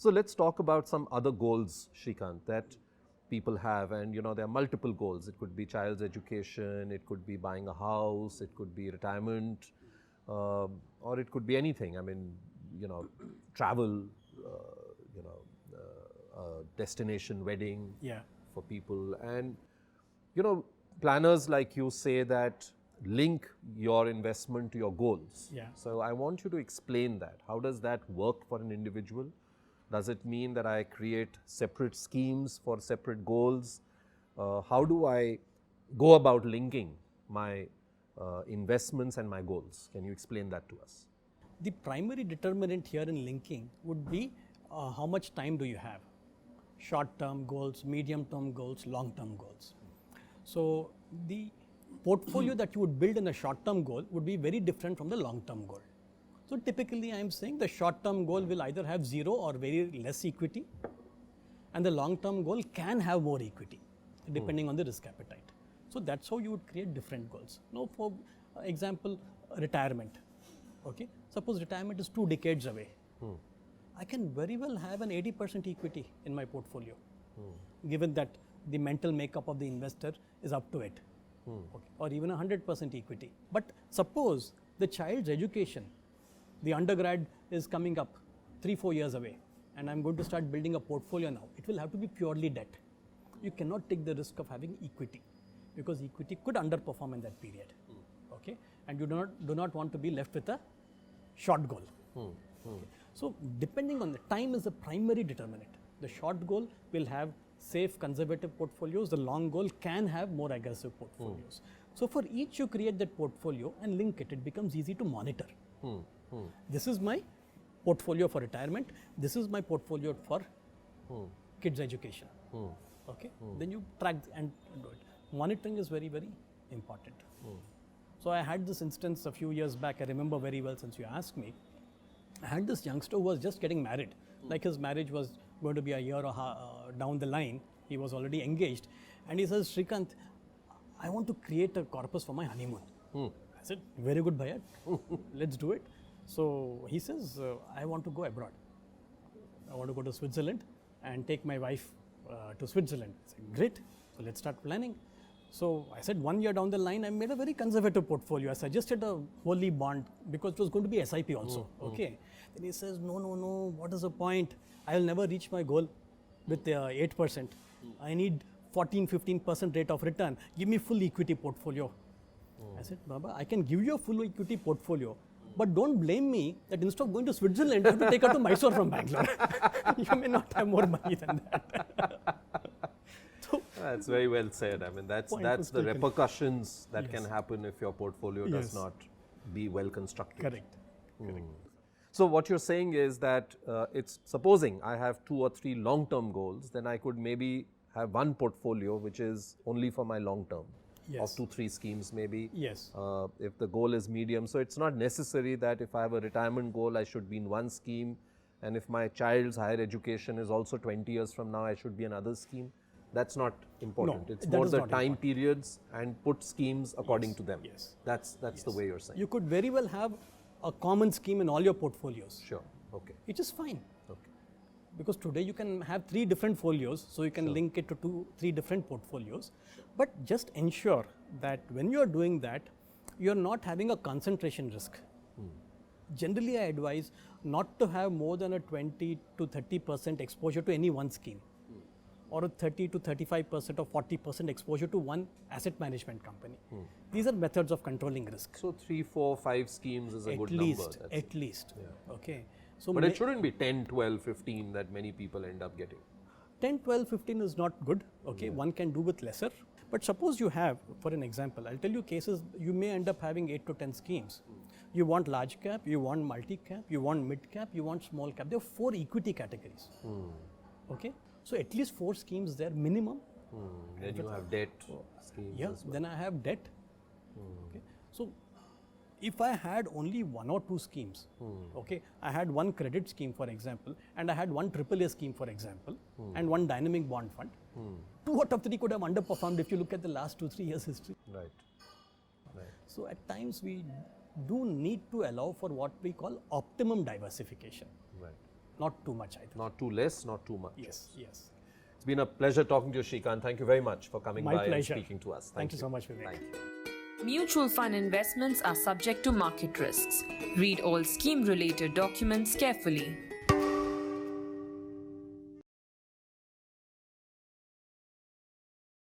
So let's talk about some other goals, Srikanth, that people have, and there are multiple goals. It could be child's education, it could be buying a house, it could be retirement, or it could be anything. I mean, travel, destination wedding for people. And, planners like you say that link your investment to your goals. So I want you to explain that. How does that work for an individual? Does it mean that I create separate schemes for separate goals? How do I go about linking my investments and my goals? Can you explain that to us? The primary determinant here in linking would be how much time do you have? Short-term goals, medium-term goals, long-term goals. So the portfolio that you would build in a short-term goal would be very different from the long-term goal. So typically I am saying the short-term goal will either have zero or very less equity, and the long-term goal can have more equity depending on the risk appetite. So that's how you would create different goals. Now for example, retirement. Okay, suppose retirement is 2 decades away. I can very well have an 80% equity in my portfolio, given that the mental makeup of the investor is up to it, okay, or even 100% equity. But suppose the child's education, the undergrad is coming up 3-4 years away, and I'm going to start building a portfolio now. It will have to be purely debt. You cannot take the risk of having equity, because equity could underperform in that period, okay, and you do not want to be left with a short goal. Okay. So depending on the time is the primary determinant. The short goal will have safe conservative portfolios, the long goal can have more aggressive portfolios. So for each you create that portfolio and link it, it becomes easy to monitor. This is my portfolio for retirement, this is my portfolio for kids education. Okay, then you track and do it. Monitoring is very, very important. So I had this instance a few years back, I remember very well since you asked me. I had this youngster who was just getting married, like his marriage was going to be a year or down the line, he was already engaged, and he says, Srikanth, I want to create a corpus for my honeymoon. I said, very good bhaiya, let's do it. So he says, I want to go abroad. I want to go to Switzerland and take my wife to Switzerland. I said, great, so let's start planning. So I said 1 year down the line, I made a very conservative portfolio. I suggested a wholly bond because it was going to be SIP also. Okay. Then he says, no, what is the point? I will never reach my goal with 8%. I need 14-15% rate of return. Give me full equity portfolio. I said, Baba, I can give you a full equity portfolio, but don't blame me that instead of going to Switzerland, I have to take her to Mysore from Bangalore. You may not have more money than that. That's very well said. I mean, that's the repercussions that can happen if your portfolio does not be well constructed. Correct. So what you're saying is that it's supposing I have 2 or 3 long-term goals, then I could maybe have one portfolio which is only for my long-term. Of 2-3 schemes maybe. If the goal is medium, so it's not necessary that if I have a retirement goal, I should be in one scheme, and if my child's higher education is also 20 years from now, I should be another scheme. That's not important. No, it's more the time periods and put schemes according to them. That's the way you're saying. You could very well have a common scheme in all your portfolios. Sure. Okay. Which is fine. Okay. Because today you can have 3 different folios, so you can link it to 3 different portfolios. But just ensure that when you are doing that, you are not having a concentration risk. Generally, I advise not to have more than a 20 to 30% exposure to any one scheme, or a 30 to 35% or 40% exposure to one asset management company. These are methods of controlling risk. So 3, 4, 5 schemes is a good number. At least. Okay. So but it shouldn't be 10, 12, 15 that many people end up getting. 10, 12, 15 is not good. Okay. One can do with lesser. But suppose you have, for an example, I'll tell you cases, you may end up having 8 to 10 schemes. You want large cap, you want multi cap, you want mid cap, you want small cap. There are 4 equity categories. Okay. So at least 4 schemes there minimum. Then you have debt schemes. Yeah, as well. Then I have debt. Okay. So if I had only 1 or 2 schemes, okay, I had one credit scheme, for example, and I had one AAA scheme, for example, and one dynamic bond fund. 2 out of 3 could have underperformed if you look at the last 2-3 years history. Right. So at times we do need to allow for what we call optimum diversification. Right. not too much, I think. Not too less, not too much. Yes, yes. It's been a pleasure talking to you, Srikanth. Thank you very much for coming by and speaking to us. Thank you so much, Vivek. Thank you. Mutual fund investments are subject to market risks. Read all scheme-related documents carefully.